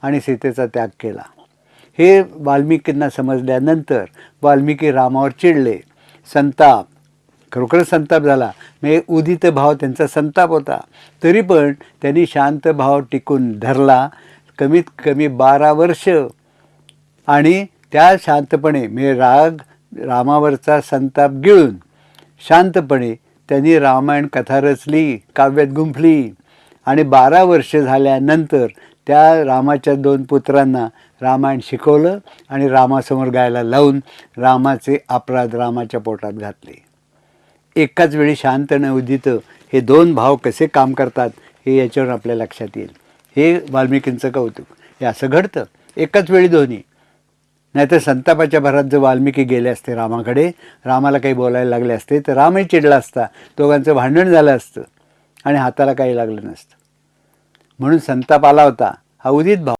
आणि सीतेचा त्याग केला. हे वाल्मिकींना समजल्यानंतर वाल्मिकी रामावर चिडले. संताप, खरोखर संताप झाला. म्हणजे उदित भाव त्यांचा संताप होता. तरी पण त्यांनी शांत भाव टिकून धरला. कमीत कमी 12 वर्ष. आणि त्या शांतपणे म्हणजे रामावरचा संताप गिळून शांतपणे त्यांनी रामायण कथा रचली, काव्यात गुंफली. आणि 12 वर्ष झाल्यानंतर त्या रामाच्या 2 पुत्रांना रामायण शिकवलं आणि रामासमोर गायला लावून रामाचे अपराध रामाच्या पोटात घातले. एकाच वेळी शांत आणि उदित हे 2 भाव कसे काम करतात हे याच्यावर आपल्या लक्षात येईल. हे वाल्मिकींचं कौतुक. हे असं घडतं एकाच वेळी दोन्ही. नाहीतर संतापाच्या भरात जर वाल्मिकी गेले असते रामाकडे, रामाला काही बोलायला लागले असते तर रामही चिडला असता, दोघांचं भांडण झालं असतं आणि हाताला काही लागलं नसतं. म्हणून संताप आला होता. हा उदित भाव